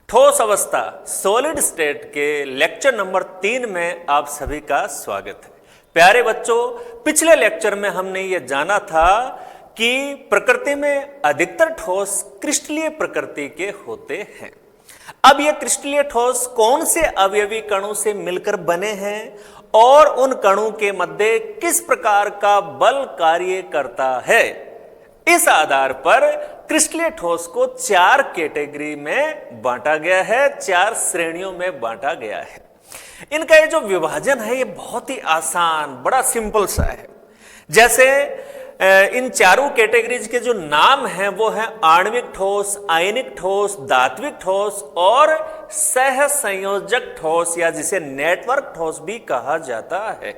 ठोस अवस्था solid state के लेक्चर नंबर 3 में आप सभी का स्वागत है। प्यारे बच्चों, पिछले लेक्चर में हमने ये जाना था कि प्रकृति में अधिकतर ठोस क्रिस्टलीय प्रकृति के होते हैं। अब ये क्रिस्टलीय ठोस कौन से अवयवी कणों से मिलकर बने हैं और उन कणों के मध्य किस प्रकार का बल कार्य करता है, इस आधार पर क्रिस्टलीय ठोस को 4 कैटेगरी में बांटा गया है, 4 श्रेणियों में बांटा गया है। इनका ये जो विभाजन है ये बहुत ही आसान, बड़ा सिंपल सा है। जैसे इन चारों कैटेगरीज के जो नाम हैं वो है आणविक ठोस, आयनिक ठोस, धात्विक ठोस और सह संयोजक ठोस या जिसे नेटवर्क ठोस भी कहा जाता है।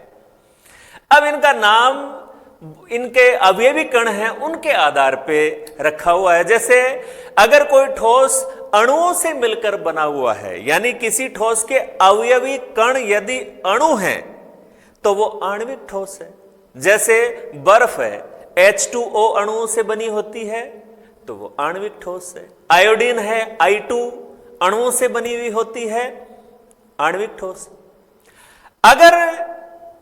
अब इनका नाम इनके अवयवी कण हैं उनके आधार पे रखा हुआ है। जैसे अगर कोई ठोस अणुओं से मिलकर बना हुआ है, यानी किसी ठोस के अवयवी कण यदि अणु हैं तो वो आणविक ठोस है। जैसे बर्फ है, H2O अणुओं से बनी होती है तो वो आणविक ठोस है। आयोडीन है, I2 अणुओं से बनी हुई होती है, आणविक ठोस। अगर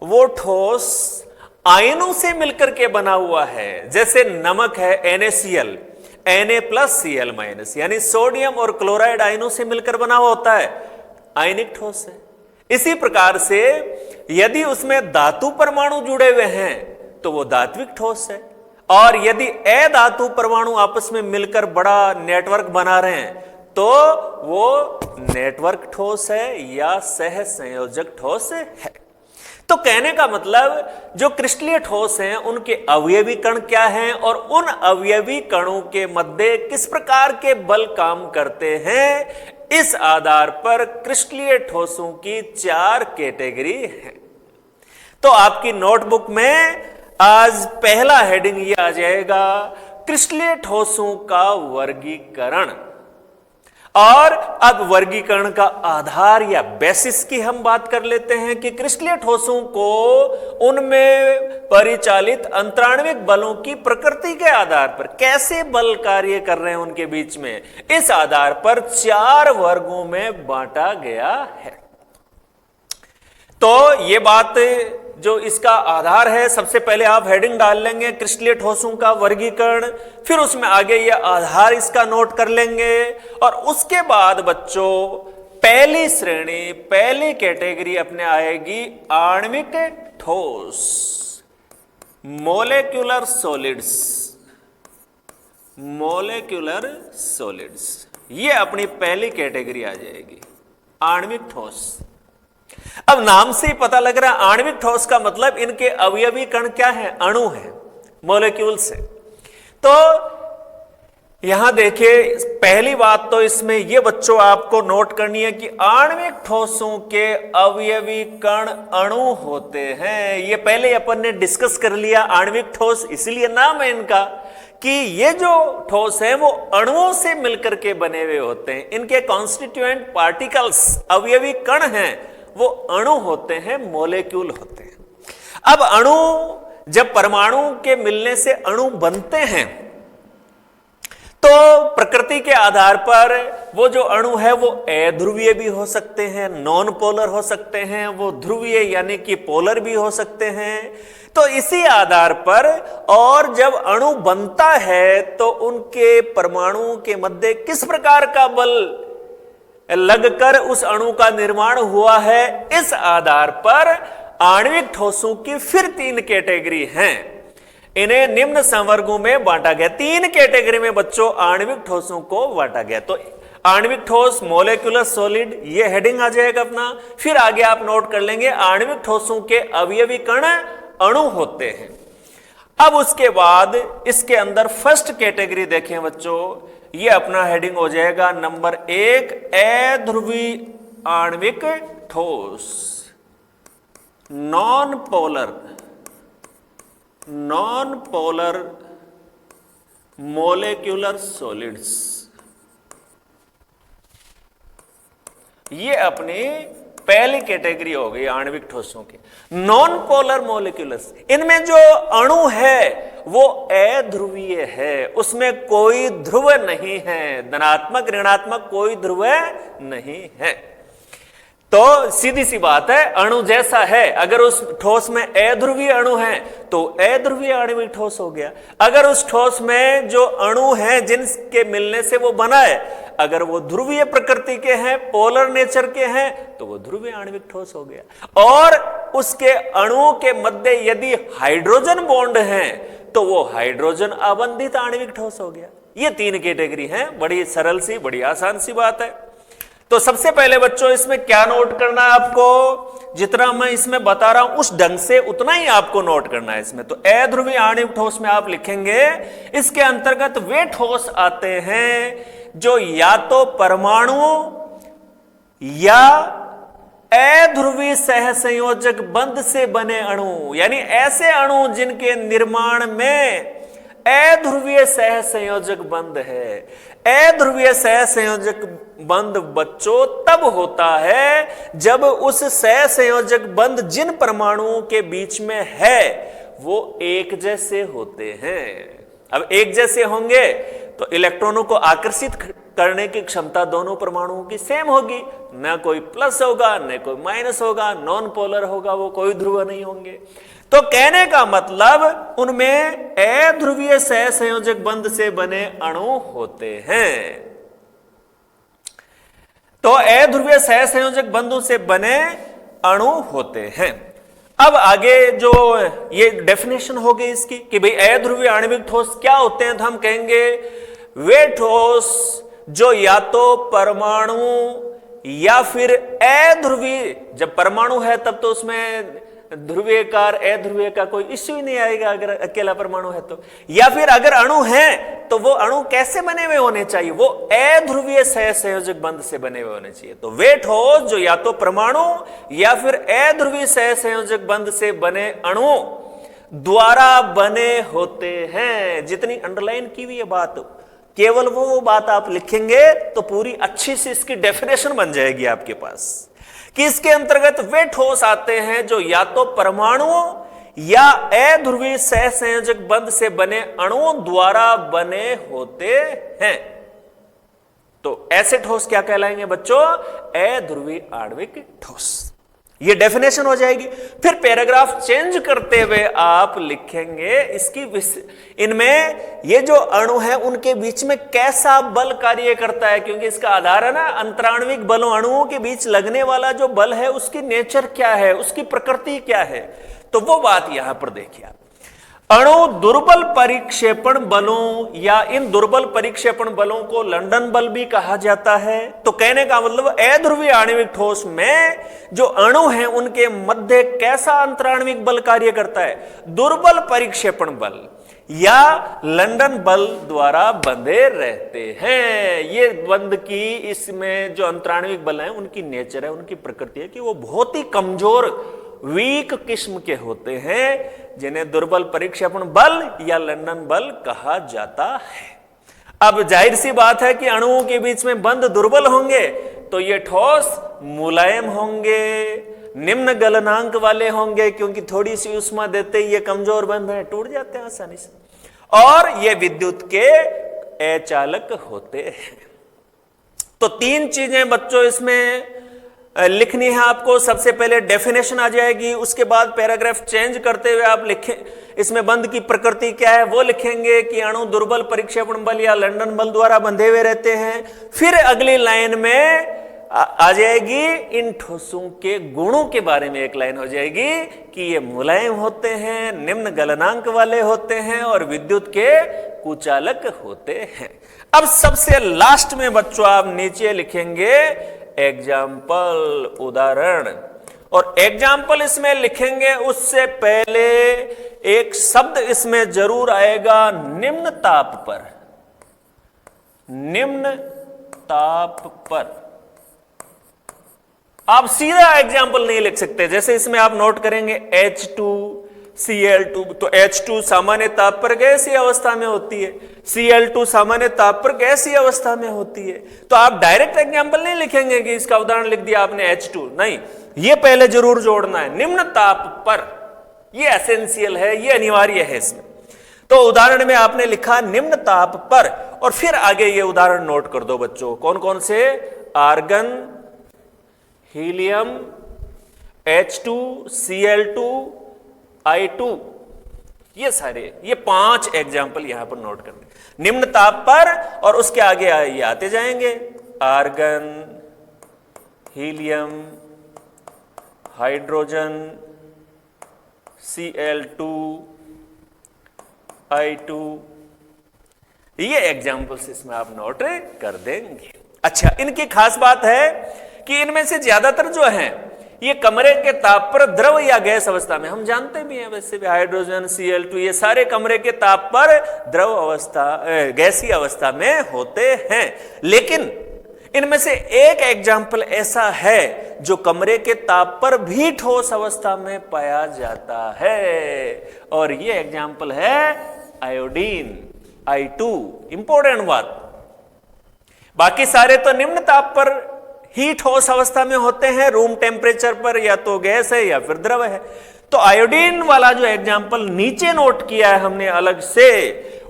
वो ठोस आयनों से मिलकर के बना हुआ है, जैसे नमक है NaCl, Na+Cl- यानी सोडियम और क्लोराइड आयनों से मिलकर बना हुआ होता है, आयनिक ठोस है। इसी प्रकार से यदि उसमें धातु परमाणु जुड़े हुए हैं तो वो धात्विक ठोस है, और यदि अधातु परमाणु आपस में मिलकर बड़ा नेटवर्क बना रहे हैं तो वो नेटवर्क ठोस है या सह संयोजक ठोस है। तो कहने का मतलब जो क्रिस्टलीय ठोस हैं उनके अवयवी कण क्या हैं और उन अवयवी कणों के मध्य किस प्रकार के बल काम करते हैं, इस आधार पर क्रिस्टलीय ठोसों की 4 कैटेगरी है। तो आपकी नोटबुक में आज पहला हेडिंग ये आ जाएगा, क्रिस्टलीय ठोसों का वर्गीकरण। और अब वर्गीकरण का आधार या बेसिस की हम बात कर लेते हैं कि क्रिस्टलीय ठोसों को उनमें परिचालित अंतराण्विक बलों की प्रकृति के आधार पर कैसे बल कार्य कर रहे हैं उनके बीच में, इस आधार पर 4 वर्गों में बांटा गया है। तो ये बात जो इसका आधार है, सबसे पहले आप हेडिंग डाल लेंगे क्रिस्टलीय ठोसों का वर्गीकरण, फिर उसमें आगे ये आधार इसका नोट कर लेंगे, और उसके बाद बच्चों पहली श्रेणी, पहली कैटेगरी अपने आएगी आणविक ठोस, मोलेक्युलर सॉलिड्स। मोलेक्युलर सॉलिड्स ये अपनी पहली कैटेगरी आ जाएगी, आणविक ठोस। अब नाम से ही पता लग रहा है आणविक ठोस का मतलब इनके अवयवी कण क्या है, अणु है, मॉलिक्यूल्स है। तो यहां देखिए, पहली बात तो इसमें यह बच्चों आपको नोट करनी है कि आणविक ठोसों के अवयवी कण अणु होते हैं। ये पहले अपन ने डिस्कस कर लिया, आणविक ठोस इसलिए नाम है इनका कि ये जो ठोस है वो अणुओं से मिलकर के बने हुए होते हैं। इनके कॉन्स्टिट्यूएंट पार्टिकल्स, अवयवी कण हैं, वो अणु होते हैं, मॉलिक्यूल होते हैं। अब अणु जब परमाणु के मिलने से अणु बनते हैं तो प्रकृति के आधार पर वो जो अणु है वो अध्रुवीय भी हो सकते हैं, नॉन पोलर हो सकते हैं, वो ध्रुवीय यानी कि पोलर भी हो सकते हैं। तो इसी आधार पर और जब अणु बनता है तो उनके परमाणुओं के मध्य किस प्रकार का बल लगकर उस अणु का निर्माण हुआ है, इस आधार पर आणविक ठोसों की फिर 3 कैटेगरी हैं। इन्हें निम्न संवर्गों में बांटा गया। 3 कैटेगरी में बच्चों आणविक ठोसों को बांटा गया। तो आणविक ठोस, मोलेक्युलर सॉलिड, ये हेडिंग आ जाएगा अपना। फिर आगे आप नोट कर लेंगे आणविक ठोसों के अवयवी कण अणु होते हैं। अब उसके बाद इसके अंदर फर्स्ट कैटेगरी देखें बच्चों, ये अपना हेडिंग हो जाएगा नंबर 1, अध्रुवीय आणविक ठोस, नॉन पोलर मोलेक्युलर सॉलिड्स। ये अपनी पहली कैटेगरी हो गई आणविक ठोसों की। नॉन पोलर मोलिक्यूल्स, इनमें जो अणु है वो अध्रुवीय है, उसमें कोई ध्रुव नहीं है, धनात्मक ऋणात्मक कोई ध्रुव नहीं है। तो सीधी सी बात है, अणु जैसा है, अगर उस ठोस में अध्रुवीय अणु है तो अध्रुवीय आणविक ठोस हो गया। अगर उस ठोस में जो अणु हैं जिनके मिलने से वो बना है, अगर वो ध्रुवीय प्रकृति के हैं, पोलर नेचर के हैं, तो वो ध्रुवीय आणविक ठोस हो गया। और उसके अणुओं के मध्य यदि हाइड्रोजन बॉन्ड है तो वो हाइड्रोजन अबंधित आणविक ठोस हो गया। ये तीन कैटेगरी हैं, बड़ी सरल सी, बड़ी आसान सी बात है। तो सबसे पहले बच्चों इसमें क्या नोट करना है आपको, जितना मैं इसमें बता रहा हूं उस ढंग से उतना ही आपको नोट करना है इसमें। तो अध्रुवीय आणविक ठोस में आप लिखेंगे, इसके अंतर्गत वे ठोस आते हैं जो या तो परमाणु या अध्रुवीय सहसंयोजक बंध से बने अणु, यानी ऐसे अणु जिनके निर्माण में अध्रुवीय सहसंयोजक बंध है। अध्रुवीय सहसंयोजक बंध बच्चों तब होता है जब उस सहसंयोजक बंध जिन परमाणुओं के बीच में है वो एक जैसे होते हैं। अब एक जैसे होंगे तो इलेक्ट्रॉनों को आकर्षित करने की क्षमता दोनों परमाणुओं की सेम होगी, न कोई प्लस होगा न कोई माइनस होगा, नॉन पोलर होगा, वो कोई ध्रुव नहीं होंगे। तो कहने का मतलब उनमें अध्रुवीय सहसंयोजक बंध से बने अणु होते हैं। तो अध्रुवीय सहसंयोजक बंधों से बने अणु होते हैं। अब आगे जो ये डेफिनेशन हो गई इसकी कि भाई अध्रुवीय आणविक ठोस क्या होते हैं, तो हम कहेंगे वे ठोस जो या तो परमाणु या फिर अध्रुवीय, जब परमाणु है तब तो उसमें ध्रुवीयकार अध्रुवीय का कोई इश्यू ही नहीं आएगा अगर अकेला परमाणु है तो, या फिर अगर अणु है तो वो अणु कैसे बने हुए होने चाहिए, वो अध्रुवीय सहसंयोजक बंध से बने हुए होने चाहिए। तो वे ठोस जो या तो परमाणु या फिर अध्रुवीय सहसंयोजक बंध से बने अणु द्वारा बने होते हैं। जितनी अंडरलाइन की हुई है बात, केवल वो बात आप लिखेंगे तो पूरी अच्छी से इसकी डेफिनेशन बन जाएगी आपके पास कि इसके अंतर्गत वे ठोस आते हैं जो या तो परमाणुओं या अध्रुवीय सहसंयोजक बंध से बने अणुओं द्वारा बने होते हैं। तो ऐसे ठोस क्या कहलाएंगे बच्चों, अध्रुवीय आणविक ठोस। ये डेफिनेशन हो जाएगी। फिर पैराग्राफ चेंज करते हुए आप लिखेंगे इसकी इनमें ये जो अणु है उनके बीच में कैसा बल कार्य करता है, क्योंकि इसका आधार है ना अंतराण्विक बलों, अणुओं के बीच लगने वाला जो बल है उसकी नेचर क्या है, उसकी प्रकृति क्या है। तो वो बात यहां पर देखिए, अणु दुर्बल परिक्षेपण बलों या इन दुर्बल परिक्षेपण बलों को लंदन बल भी कहा जाता है। तो कहने का मतलब अध्रुवीय आणविक ठोस में जो अणु हैं उनके मध्य कैसा अंतराण्विक बल कार्य करता है, दुर्बल परिक्षेपण बल या लंदन बल द्वारा बंधे रहते हैं। ये बंध की इसमें जो अंतराण्विक बल है उनकी नेचर है, उनकी प्रकृति है कि वो बहुत ही कमजोर वीक किस्म के होते हैं, जिन्हें दुर्बल परिक्षेपण बल या लंदन बल कहा जाता है। अब जाहिर सी बात है कि अणुओं के बीच में बंध दुर्बल होंगे तो ये ठोस मुलायम होंगे, निम्न गलनांक वाले होंगे, क्योंकि थोड़ी सी उष्मा देते ही ये कमजोर बंध है, टूट जाते हैं आसानी से, और ये विद्युत के अचालक होते हैं। तो तीन चीजें बच्चों इसमें लिखनी है आपको। सबसे पहले डेफिनेशन आ जाएगी, उसके बाद पैराग्राफ चेंज करते हुए आप लिखें इसमें बंध की प्रकृति क्या है वो लिखेंगे कि अणु दुर्बल परिक्षेपण बल या लंदन बल द्वारा बंधे हुए रहते हैं। फिर अगली लाइन में आ जाएगी इन ठोसों के गुणों के बारे में एक लाइन हो जाएगी कि ये मुलायम होते हैं, निम्न गलनांक वाले होते हैं और विद्युत के कुचालक होते हैं। अब सबसे लास्ट में बच्चों आप नीचे लिखेंगे एग्जाम्पल, उदाहरण, और एग्जाम्पल इसमें लिखेंगे उससे पहले एक शब्द इसमें जरूर आएगा निम्न ताप पर। निम्न ताप पर आप सीधा एग्जाम्पल नहीं लिख सकते, जैसे इसमें आप नोट करेंगे H2Cl2, तो H2 सामान्य ताप पर गैसीय अवस्था में होती है, Cl2 सामान्य ताप पर गैसीय अवस्था में होती है। तो आप डायरेक्ट एग्जाम्पल नहीं लिखेंगे कि इसका उदाहरण लिख दिया आपने H2, नहीं, ये पहले जरूर जोड़ना है निम्न ताप पर, ये एसेंशियल है, ये अनिवार्य है इसमें। तो उदाहरण में आपने लिखा निम्न ताप पर, और फिर आगे ये उदाहरण नोट कर दो बच्चों, कौन कौन से, argon, helium, H2, Cl2, I2, ये सारे, ये 5 एग्जाम्पल यहां पर नोट करने निम्न ताप पर, और उसके आगे ये आते जाएंगे, argon, helium, hydrogen, Cl2, I2, ये एग्जाम्पल्स इसमें आप नोट कर देंगे। अच्छा, इनकी खास बात है कि इनमें से ज्यादातर जो हैं ये कमरे के ताप पर द्रव या गैस अवस्था में, हम जानते भी हैं वैसे भी हाइड्रोजन, Cl2, ये सारे कमरे के ताप पर द्रव अवस्था, गैसीय अवस्था में होते हैं। लेकिन इनमें से एक एग्जाम्पल ऐसा है जो कमरे के ताप पर भी ठोस अवस्था में पाया जाता है, और ये एग्जाम्पल है आयोडीन, I2। इंपॉर्टेंट बात, बाकी सारे तो निम्न ताप पर ही ठोस अवस्था में होते हैं, रूम टेम्परेचर पर या तो गैस है या फिर द्रव है। तो आयोडीन वाला जो एग्जाम्पल नीचे नोट किया है हमने अलग से,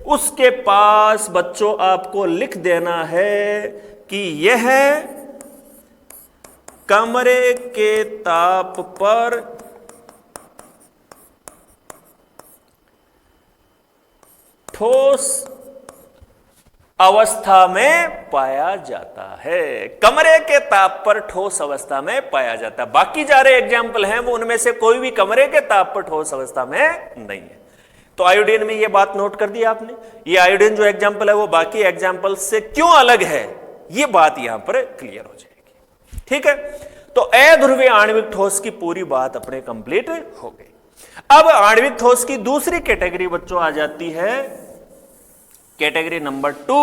उसके पास बच्चों आपको लिख देना है कि यह कमरे के ताप पर ठोस अवस्था में पाया जाता है। कमरे के ताप पर ठोस अवस्था में पाया जाता है। बाकी जा रहे एग्जाम्पल हैं वो उनमें से कोई भी कमरे के ताप पर ठोस अवस्था में नहीं है। तो आयोडीन में ये बात नोट कर दी आपने, ये आयोडीन जो एग्जाम्पल है वो बाकी एग्जाम्पल से क्यों अलग है, ये बात यहां पर क्लियर हो जाएगी। ठीक है, तो अध्रुवीय आणविक ठोस की पूरी बात अपने कंप्लीट हो गई। अब आणविक ठोस की दूसरी कैटेगरी बच्चों आ जाती है, कैटेगरी नंबर 2,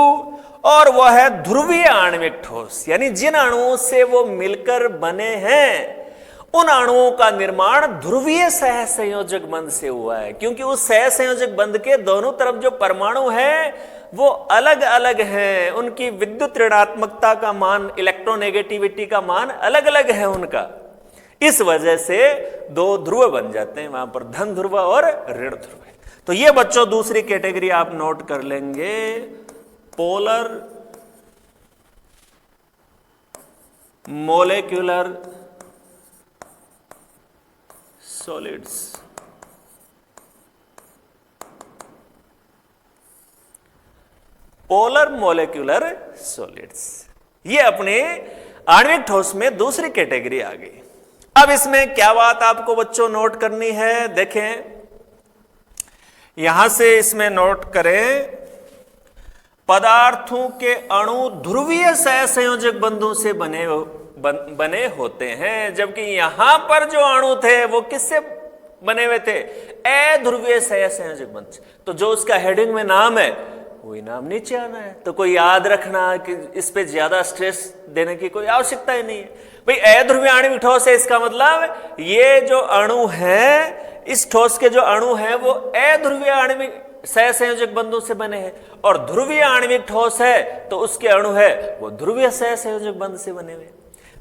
और वह है ध्रुवीय आणविक ठोस, यानी जिन अणुओं से वो मिलकर बने हैं उन अणुओं का निर्माण ध्रुवीय सहसंयोजक बंध से हुआ है। क्योंकि उस सहसंयोजक बंध के दोनों तरफ जो परमाणु हैं वो अलग अलग हैं, उनकी विद्युत ऋणात्मकता का मान, इलेक्ट्रोनेगेटिविटी का मान अलग अलग है उनका। इस वजह से दो ध्रुव बन जाते हैं, वहां पर धन ध्रुव और ऋण ध्रुव। तो ये बच्चों दूसरी कैटेगरी आप नोट कर लेंगे, polar molecular solids. Polar molecular solids, ये अपने आणविक ठोस में दूसरी कैटेगरी आ गई। अब इसमें क्या बात आपको बच्चों नोट करनी है, देखें यहां से इसमें नोट करें, पदार्थों के अणु ध्रुवीय सहसंयोजक बंधों से बने होते हैं, जबकि यहां पर जो अणु थे वो किससे बने हुए थे, अध्रुवीय सहसंयोजक बंध। तो जो उसका हेडिंग में नाम है वही नाम नीचे आना है। तो कोई याद रखना कि इस पे ज्यादा स्ट्रेस देने की कोई आवश्यकता ही नहीं है। भाई अध्रुवीय आणविक ठोस है, इसका मतलब ये जो अणु है, इस ठोस के जो अणु हैं वो अध्रुवीय आणविक सहसंयोजक बंधों से बने हैं, और ध्रुवीय आणविक ठोस है तो उसके अणु है वो ध्रुवीय सहसंयोजक बंध से बने हुए।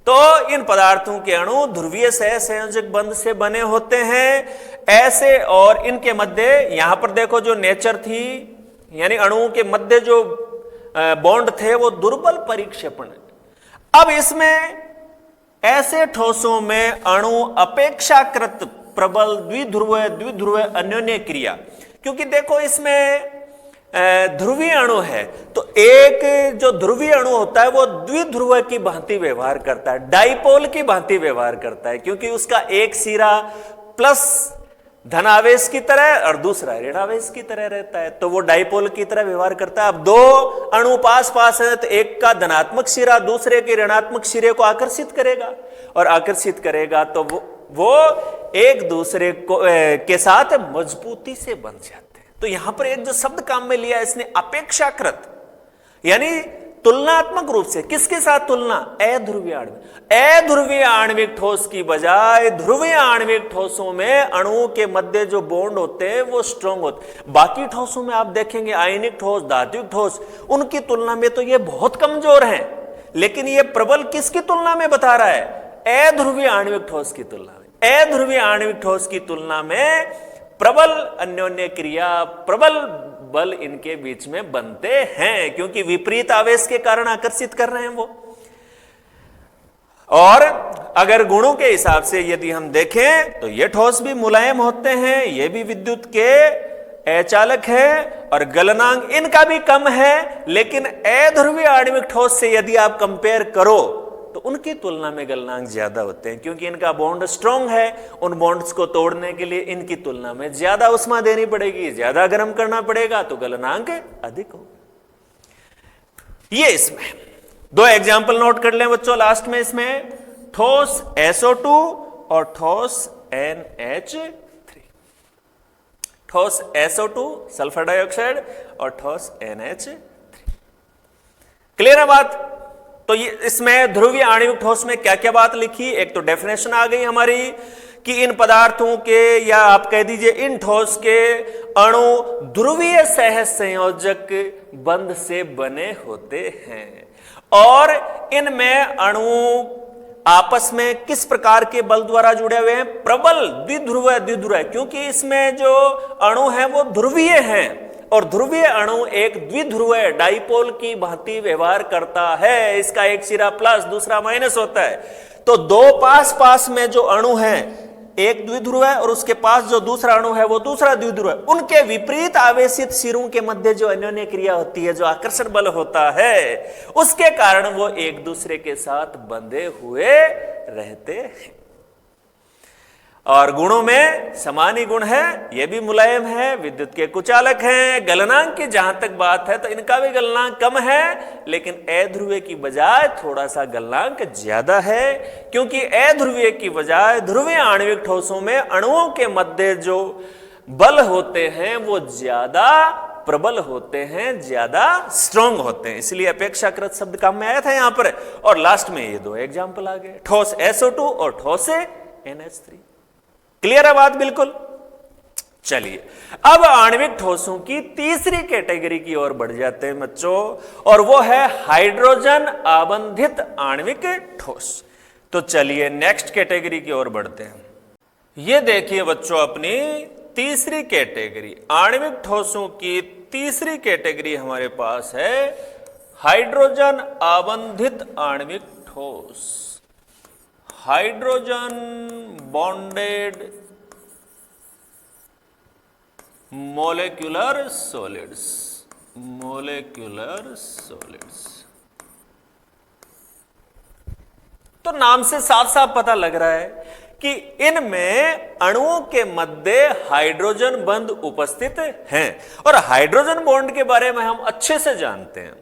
तो इन पदार्थों के अणु ध्रुवीय सहसंयोजक बंध से बने होते हैं ऐसे, और इनके मध्य यहां पर देखो जो नेचर थी, यानी अणुओं के मध्य जो बॉन्ड थे वो दुर्बल परिक्षेपण। अब इसमें ऐसे ठोसों में अणु अपेक्षाकृत प्रबल द्विध्रुव अन्योन्य क्रिया, क्योंकि देखो इसमें ध्रुवीय अणु है तो एक जो ध्रुवीय अणु होता है वो द्विध्रुव की भांति व्यवहार करता है, डाइपोल की भांति व्यवहार करता है, क्योंकि उसका एक सिरा प्लस धनावेश की तरह और दूसरा ऋणावेश की तरह रहता है, तो वो डाइपोल की तरह व्यवहार करता है। अब दो अणु पास पास है तो एक का धनात्मक सिरा दूसरे के ऋणात्मक सिरे को आकर्षित करेगा, और आकर्षित करेगा तो वो एक दूसरे को के साथ मजबूती से बंध जाते हैं। तो यहां पर एक जो शब्द काम में लिया इसने अपेक्षाकृत, यानी तुलनात्मक रूप से, किसके साथ तुलना, अध्रुवीय आणविक। अध्रुवीय आणविक ठोस की बजाय ध्रुवीय आणविक ठोसों में अणुओं के मध्य जो बॉन्ड होते हैं वो स्ट्रॉन्ग होते। बाकी ठोसों में आप देखेंगे आयनिक ठोस, धात्विक ठोस, उनकी तुलना में तो ये बहुत कमजोर हैं, लेकिन ये प्रबल किसकी तुलना में बता रहा है, अध्रुवीय आणविक ठोस की तुलना में। अध्रुवीय आणविक ठोस की तुलना में प्रबल अन्योन्य क्रिया, प्रबल बल इनके बीच में बनते हैं, क्योंकि विपरीत आवेश के कारण आकर्षित कर रहे हैं वो। और अगर गुणों के हिसाब से यदि हम देखें तो ये ठोस भी मुलायम होते हैं, ये भी विद्युत के अचालक है, और गलनांक इनका भी कम है। लेकिन अध्रुवीय आणविक ठोस से यदि आप कंपेयर करो तो उनकी तुलना में गलनांक ज्यादा होते हैं, क्योंकि इनका बॉन्ड स्ट्रांग है। उन बॉन्ड्स को तोड़ने के लिए इनकी तुलना में ज्यादा उष्मा देनी पड़ेगी, ज्यादा गर्म करना पड़ेगा, तो गलनांक अधिक हो। ये इसमें दो एग्जाम्पल नोट कर लें बच्चों लास्ट में। इसमें ठोस SO2 और ठोस NH3। ठोस SO2 सल्फर डाइऑक्साइड और ठोस NH3। क्लियर है बात? तो ये इसमें ध्रुवीय आणविक ठोस में क्या क्या बात लिखी, एक तो डेफिनेशन आ गई हमारी कि इन पदार्थों के, या आप कह दीजिए इन ठोस के अणु ध्रुवीय सह संयोजक बंध से बने होते हैं, और इनमें अणु आपस में किस प्रकार के बल द्वारा जुड़े हुए हैं, प्रबल द्विध्रुव द्विध्रुव, क्योंकि इसमें जो अणु हैं वो ध्रुवीय हैं, और ध्रुवीय अणु एक द्विध्रुव डाइपोल की भांति व्यवहार करता है। इसका एक सिरा प्लस दूसरा माइनस होता है। तो दो पास पास में जो अणु हैं, एक द्विध्रुव है और उसके पास जो दूसरा अणु है वो दूसरा द्विध्रुव है, उनके विपरीत आवेशित सिरों के मध्य जो अन्योन्य क्रिया होती है, जो आकर्षण बल होता है, उसके कारण वो एक दूसरे के साथ बंधे हुए रहते हैं। और गुणों में समान ही गुण है, ये भी मुलायम है, विद्युत के कुचालक हैं। गलनांक की जहां तक बात है तो इनका भी गलनांक कम है, लेकिन अध्रुवीय की बजाय थोड़ा सा गलनांक ज्यादा है, क्योंकि अध्रुवीय की बजाय ध्रुवीय आणविक ठोसों में अणुओं के मध्य जो बल होते हैं वो ज्यादा प्रबल होते हैं, ज्यादा स्ट्रांग होते हैं। इसलिए अपेक्षाकृत शब्द काम में आया था यहां पर। और लास्ट में ये दो एग्जाम्पल आ गए, ठोस SO2 और ठोस NH3। क्लियर है बात बिल्कुल? चलिए अब आणविक ठोसों की तीसरी कैटेगरी की ओर बढ़ जाते हैं बच्चों, और वो है हाइड्रोजन आबंधित आणविक ठोस। तो चलिए नेक्स्ट कैटेगरी की ओर बढ़ते हैं। ये देखिए बच्चों अपनी तीसरी कैटेगरी, आणविक ठोसों की तीसरी कैटेगरी हमारे पास है हाइड्रोजन आबंधित आणविक ठोस, hydrogen bonded molecular solids, molecular solids. तो नाम से साफ साफ पता लग रहा है कि इनमें अणुओं के मध्य हाइड्रोजन बंध उपस्थित हैं, और हाइड्रोजन बॉन्ड के बारे में हम अच्छे से जानते हैं।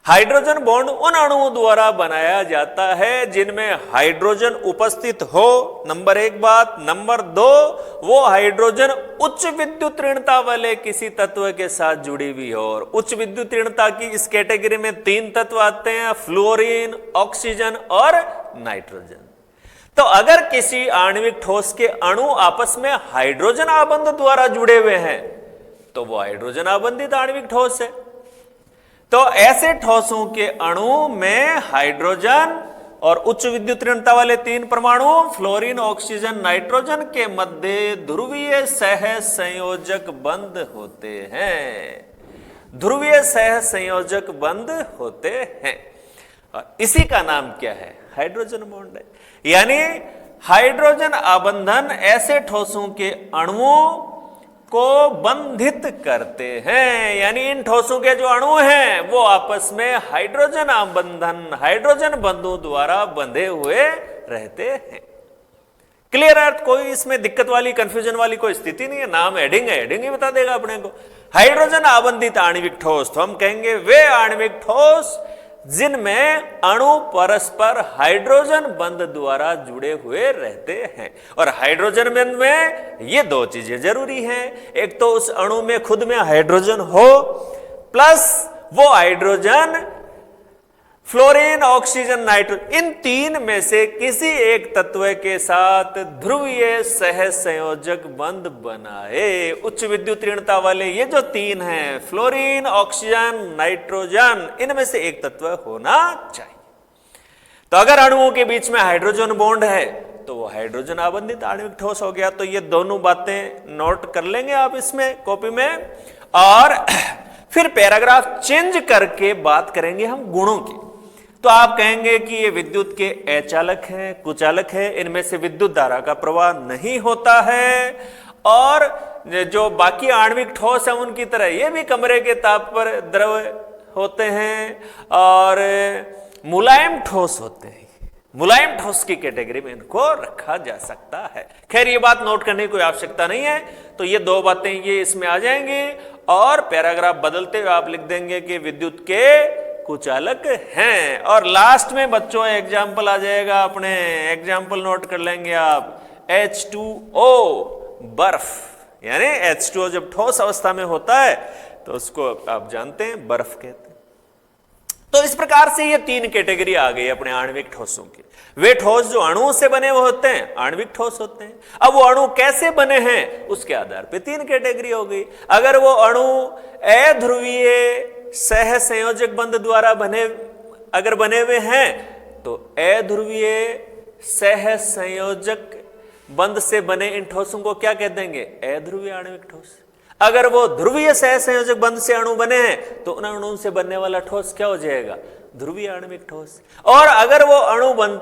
हाइड्रोजन बॉन्ड उन अणुओं द्वारा बनाया जाता है जिनमें हाइड्रोजन उपस्थित हो, नंबर एक बात। नंबर दो, वो हाइड्रोजन उच्च विद्युत ऋणता वाले किसी तत्व के साथ जुड़ी हुई हो। और उच्च विद्युत ऋणता की इस कैटेगरी में तीन तत्व आते हैं, फ्लोरीन, ऑक्सीजन और नाइट्रोजन। तो अगर किसी आणविक ठोस के अणु आपस में हाइड्रोजन आबंध द्वारा जुड़े हुए हैं तो वो हाइड्रोजन आबंधित आणविक ठोस है। तो ऐसे ठोसों के अणु में हाइड्रोजन और उच्च विद्युत ऋणता वाले तीन परमाणु फ्लोरीन, ऑक्सीजन, नाइट्रोजन के मध्य ध्रुवीय सह संयोजक बंध होते हैं, ध्रुवीय सह संयोजक बंध होते हैं। और इसी का नाम क्या है? हाइड्रोजन बॉन्ड है। यानी हाइड्रोजन आबंधन ऐसे ठोसों के अणुओं को बंधित करते हैं, यानी इन ठोसों के जो अणु हैं वो आपस में हाइड्रोजन आबंधन, हाइड्रोजन बंधों द्वारा बंधे हुए रहते हैं। क्लियर है? कोई इसमें दिक्कत वाली, कंफ्यूजन वाली कोई स्थिति नहीं है। नाम हेडिंग है, हेडिंग ही बता देगा अपने को। हाइड्रोजन आबंधित आणविक ठोस, तो हम कहेंगे वे आणविक ठोस जिनमें अणु परस्पर हाइड्रोजन बंध द्वारा जुड़े हुए रहते हैं। और हाइड्रोजन बंध में ये दो चीजें जरूरी हैं, एक तो उस अणु में खुद में हाइड्रोजन हो, प्लस वो हाइड्रोजन फ्लोरीन, ऑक्सीजन, नाइट्रोजन, इन तीन में से किसी एक तत्व के साथ ध्रुवीय सह संयोजक बंध बनाए। उच्च विद्युत ऋणता वाले ये जो तीन हैं, फ्लोरीन, ऑक्सीजन, नाइट्रोजन, इनमें से एक तत्व होना चाहिए। तो अगर अणुओं के बीच में हाइड्रोजन बॉन्ड है तो वो हाइड्रोजन आबंधित आणविक ठोस हो गया। तो ये दोनों बातें नोट कर लेंगे आप इसमें कॉपी में, और फिर पैराग्राफ चेंज करके बात करेंगे हम गुणों की। तो आप कहेंगे कि ये विद्युत के अचालक हैं, कुचालक है, इनमें से विद्युत धारा का प्रवाह नहीं होता है, और जो बाकी आणविक ठोस है उनकी तरह ये भी कमरे के ताप पर द्रव होते हैं और मुलायम ठोस होते हैं। मुलायम ठोस की कैटेगरी में इनको रखा जा सकता है। खैर ये बात नोट करने की कोई आवश्यकता नहीं है। तो ये दो बातें ये इसमें आ जाएंगी, और पैराग्राफ बदलते हुए आप लिख देंगे कि विद्युत के कुचालक हैं। और लास्ट में बच्चों एग्जाम्पल आ जाएगा, अपने एग्जाम्पल नोट कर लेंगे आप। H2O बर्फ, यानी H2O जब ठोस अवस्था में होता है तो उसको आप जानते हैं बर्फ कहते हैं। तो इस प्रकार से ये तीन कैटेगरी आ गई अपने आणविक ठोसों की। वे ठोस जो अणुओं से बने हुए होते हैं आणविक ठोस होते हैं। अब वो अणु कैसे बने हैं उसके आधार पे तीन कैटेगरी हो गई। अगर वो अणु अध्रुवीय सह संयोजक बंध द्वारा अगर बने हुए हैं तो अध्रुवीय सह संयोजक बंध से बने इन ठोसों को क्या कह देंगे? अध्रुवीय आणविक ठोस। अगर वो ध्रुवीय सह संयोजक बंध से अणु बने हैं तो उन अणुओं से बनने वाला ठोस क्या हो जाएगा? ध्रुवीय आणविक ठोस। और अगर वो अणु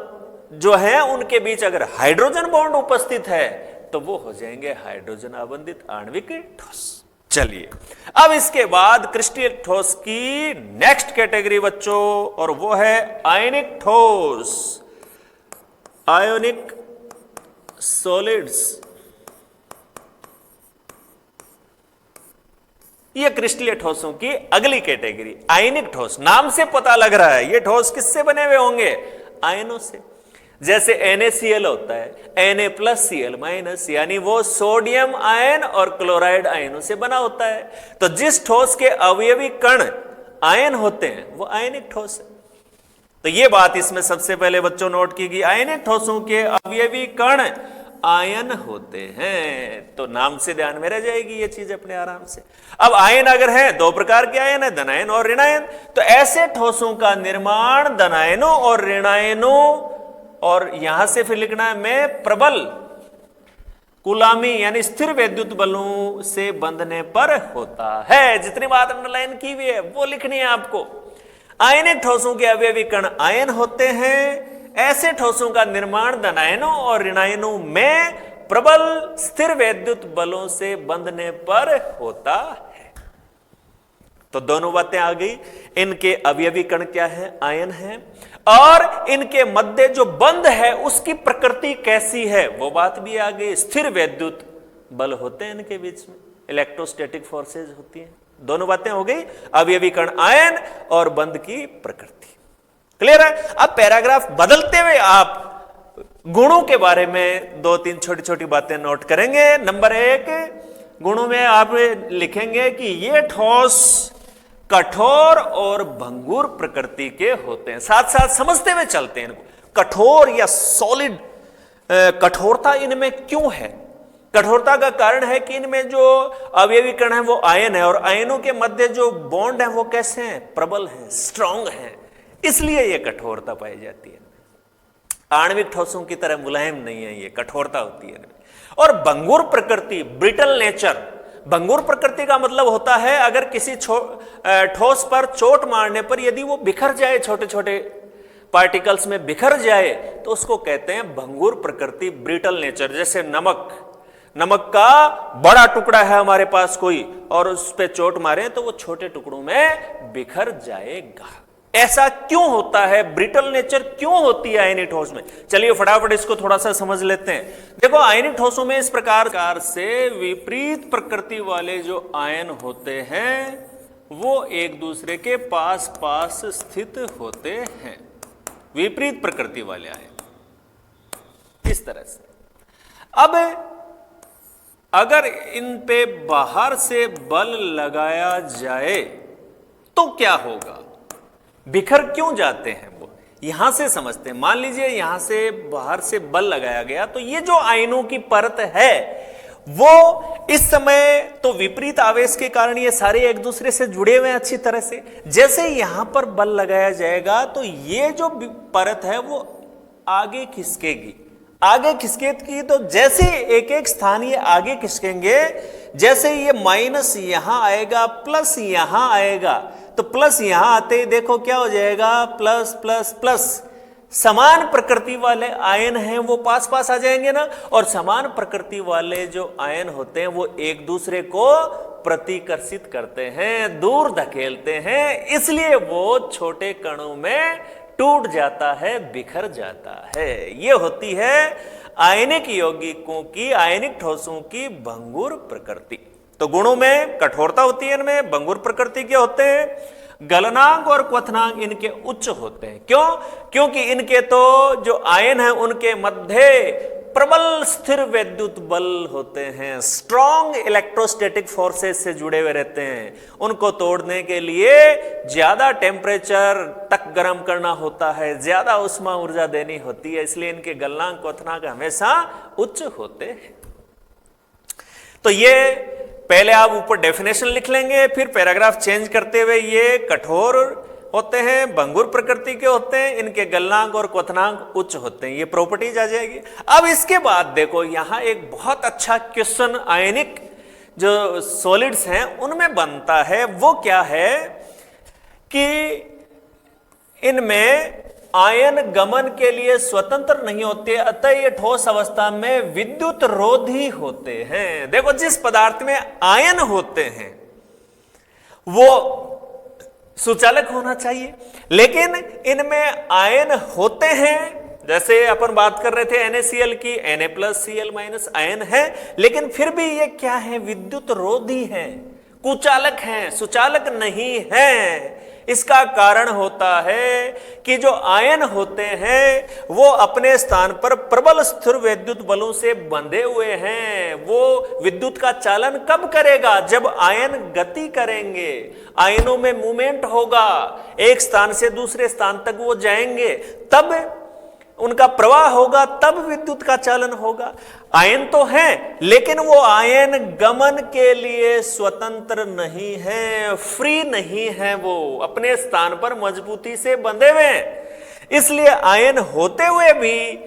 जो है उनके बीच अगर हाइड्रोजन बॉन्ड उपस्थित है तो वो हो जाएंगे हाइड्रोजन आबंधित आणविक ठोस। चलिए अब इसके बाद क्रिस्टलीय ठोस की नेक्स्ट कैटेगरी बच्चों, और वो है आयनिक ठोस, आयोनिक सॉलिड्स। ये क्रिस्टलीय ठोसों की अगली कैटेगरी आयनिक ठोस। नाम से पता लग रहा है ये ठोस किससे बने हुए होंगे? आयनों से। जैसे NaCl होता है Na+Cl-, यानी वो सोडियम आयन और क्लोराइड आयनों से बना होता है। तो जिस ठोस के अवयवी कण आयन होते हैं वो आयनिक ठोस है। तो ये बात इसमें सबसे पहले बच्चों नोट की गई, आयनिक ठोसों के अवयवी कण आयन होते हैं। तो नाम से ध्यान में रह जाएगी ये चीज अपने आराम से। अब आयन अगर है, दो प्रकार के आयन है, धनायन और ऋणायन। तो ऐसे ठोसों का निर्माण धनायनों और ऋणायनों, और यहां से फिर लिखना है मैं प्रबल गुलामी यानी स्थिर विद्युत बलों से बंधने पर होता है। जितनी बात अंडरलाइन की हुई है वो लिखनी है आपको। आयनिक ठोसों के अवयवी कण आयन होते हैं। ऐसे ठोसों का निर्माण धनायनों और ऋणायनों में प्रबल स्थिर विद्युत बलों से बंधने पर होता है। तो दोनों बातें आ गई। इनके अवयवी कण क्या है? आयन है। और इनके मध्य जो बंध है उसकी प्रकृति कैसी है वो बात भी आ गई। स्थिर विद्युत बल होते हैं इनके बीच में, इलेक्ट्रोस्टैटिक फोर्सेज होती हैं। दोनों बातें हो गई, अवयवी कण आयन और बंध की प्रकृति। क्लियर है? अब पैराग्राफ बदलते हुए आप गुणों के बारे में दो तीन छोटी छोटी बातें नोट करेंगे। नंबर 1, गुणों में आप लिखेंगे कि ये ठोस कठोर और भंगुर प्रकृति के होते हैं। साथ साथ समझते हुए चलते हैं इनको। कठोर या सॉलिड, कठोरता इनमें क्यों है? कठोरता का कारण है कि इनमें जो अवयवी कण है वो आयन है, और आयनों के मध्य जो बॉन्ड है वो कैसे हैं? प्रबल हैं, स्ट्रांग हैं, इसलिए ये कठोरता पाई जाती है। आणविक ठोसों की तरह मुलायम नहीं है, ये कठोरता होती है। और भंगुर प्रकृति, ब्रिटल नेचर। भंगुर प्रकृति का मतलब होता है अगर किसी ठोस पर चोट मारने पर यदि वो बिखर जाए, छोटे छोटे पार्टिकल्स में बिखर जाए, तो उसको कहते हैं भंगुर प्रकृति, ब्रिटल नेचर। जैसे नमक का बड़ा टुकड़ा है हमारे पास कोई, और उस पर चोट मारे तो वो छोटे टुकड़ों में बिखर जाएगा। ऐसा क्यों होता है? ब्रिटल नेचर क्यों होती है आयनिक ठोस में? चलिए फटाफट इसको थोड़ा सा समझ लेते हैं। देखो आयनिक ठोसों में इस प्रकार से विपरीत प्रकृति वाले जो आयन होते हैं वो एक दूसरे के पास पास स्थित होते हैं। विपरीत प्रकृति वाले आयन इस तरह से। अब अगर इन पे बाहर से बल लगाया जाए तो क्या होगा? बिखर क्यों जाते हैं वो? यहां से समझते हैं। मान लीजिए यहां से बाहर से बल लगाया गया, तो ये जो आयनों की परत है वो इस समय तो विपरीत आवेश के कारण ये सारे एक दूसरे से जुड़े हुए हैं अच्छी तरह से। जैसे यहां पर बल लगाया जाएगा तो ये जो परत है वो आगे खिसकेगी, आगे खिसकेगी तो जैसे एक एक स्थान ये आगे खिसकेंगे, जैसे ये माइनस यहां आएगा प्लस यहां आएगा, तो प्लस यहां आते ही देखो क्या हो जाएगा, प्लस प्लस प्लस। समान प्रकृति वाले आयन हैं वो पास पास आ जाएंगे ना, और समान प्रकृति वाले जो आयन होते हैं वो एक दूसरे को प्रतिकर्षित करते हैं, दूर धकेलते हैं, इसलिए वो छोटे कणों में टूट जाता है, बिखर जाता है। ये होती है आयनिक यौगिकों की, आयनिक ठोसों की भंगुर प्रकृति। तो गुणों में कठोरता होती है, इनमें भंगुर प्रकृति के होते हैं, गलनांक और क्वथनांक इनके उच्च होते हैं। क्यों? क्योंकि इनके तो जो आयन है उनके मध्य प्रबल स्थिर वैद्युत बल होते हैं, स्ट्रॉन्ग इलेक्ट्रोस्टैटिक फोर्सेस से जुड़े हुए रहते हैं। उनको तोड़ने के लिए ज्यादा टेम्परेचर तक गर्म करना होता है, ज्यादा उष्मा ऊर्जा देनी होती है, इसलिए इनके गलनांक क्वथनांक हमेशा उच्च होते हैं। तो ये पहले आप ऊपर डेफिनेशन लिख लेंगे, फिर पैराग्राफ चेंज करते हुए ये कठोर होते हैं, भंगुर प्रकृति के होते हैं, इनके गलनांक और क्वथनांक उच्च होते हैं, ये प्रॉपर्टीज आ जाएगी। अब इसके बाद देखो यहां एक बहुत अच्छा क्वेश्चन आयनिक जो सॉलिड्स हैं उनमें बनता है। वो क्या है कि इनमें आयन गमन के लिए स्वतंत्र नहीं होते, अतः ये ठोस अवस्था में विद्युत रोधी होते हैं। देखो जिस पदार्थ में आयन होते हैं वो सुचालक होना चाहिए, लेकिन इनमें आयन होते हैं, जैसे अपन बात कर रहे थे NaCl की, Na+Cl- आयन है, लेकिन फिर भी ये क्या है, विद्युत रोधी है, कुचालक है, सुचालक नहीं है। इसका कारण होता है कि जो आयन होते हैं वो अपने स्थान पर प्रबल स्थिर विद्युत बलों से बंधे हुए हैं। वो विद्युत का चालन कब करेगा, जब आयन गति करेंगे, आयनों में मूवमेंट होगा, एक स्थान से दूसरे स्थान तक वो जाएंगे, तब उनका प्रवाह होगा, तब विद्युत का चालन होगा। आयन तो हैं, लेकिन वो आयन गमन के लिए स्वतंत्र नहीं है, फ्री नहीं है, वो अपने स्थान पर मजबूती से बंधे हुए हैं। इसलिए आयन होते हुए भी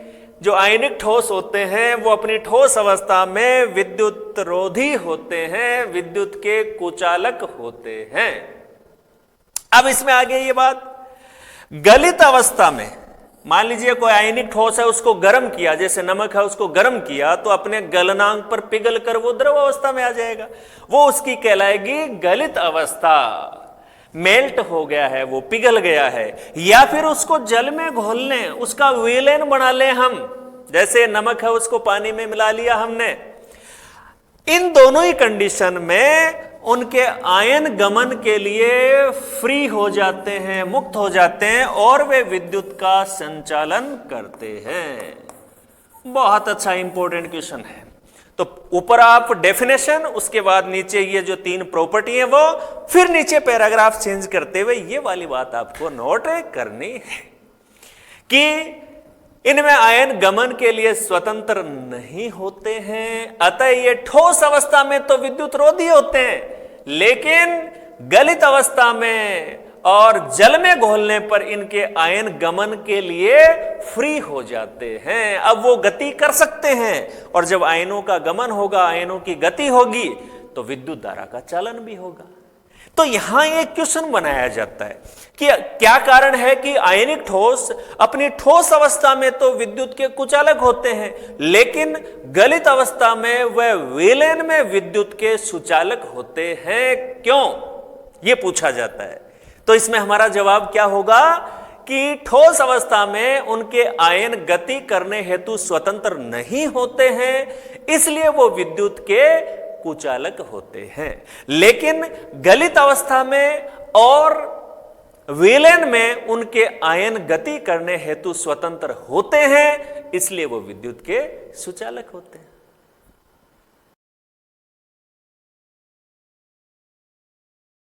जो आयनिक ठोस होते हैं वो अपनी ठोस अवस्था में विद्युत रोधी होते हैं, विद्युत के कुचालक होते हैं। अब इसमें आगे ये बात, गलित अवस्था में मान लीजिए कोई आयनिक ठोस है, उसको गर्म किया, जैसे नमक है उसको गर्म किया, तो अपने गलनांक पर पिघल कर वो द्रव अवस्था में आ जाएगा, वो उसकी कहलाएगी गलित अवस्था। मेल्ट हो गया है, वो पिघल गया है। या फिर उसको जल में घोल लें, उसका विलयन बना लें हम, जैसे नमक है उसको पानी में मिला लिया हमने। इन दोनों ही कंडीशन में उनके आयन गमन के लिए फ्री हो जाते हैं, मुक्त हो जाते हैं, और वे विद्युत का संचालन करते हैं। बहुत अच्छा इंपॉर्टेंट क्वेश्चन है। तो ऊपर आप डेफिनेशन, उसके बाद नीचे ये जो 3 प्रॉपर्टी है वो, फिर नीचे पैराग्राफ चेंज करते हुए ये वाली बात आपको नोट करनी है कि इनमें आयन गमन के लिए स्वतंत्र नहीं होते हैं, अतः ये ठोस अवस्था में तो विद्युत रोधी होते हैं, लेकिन गलित अवस्था में और जल में घोलने पर इनके आयन गमन के लिए फ्री हो जाते हैं। अब वो गति कर सकते हैं, और जब आयनों का गमन होगा, आयनों की गति होगी, तो विद्युत धारा का चालन भी होगा। तो यहां एक क्वेश्चन बनाया जाता है कि क्या कारण है कि आयनिक ठोस अपनी ठोस अवस्था में तो विद्युत के कुचालक होते हैं, लेकिन गलित अवस्था में वह विलयन में विद्युत के सुचालक होते हैं, क्यों, यह पूछा जाता है। तो इसमें हमारा जवाब क्या होगा कि ठोस अवस्था में उनके आयन गति करने हेतु स्वतंत्र नहीं होते हैं, इसलिए वो विद्युत के कुचालक होते हैं। लेकिन गलित अवस्था में और विलयन में उनके आयन गति करने हेतु स्वतंत्र होते हैं, इसलिए वो विद्युत के सुचालक होते हैं।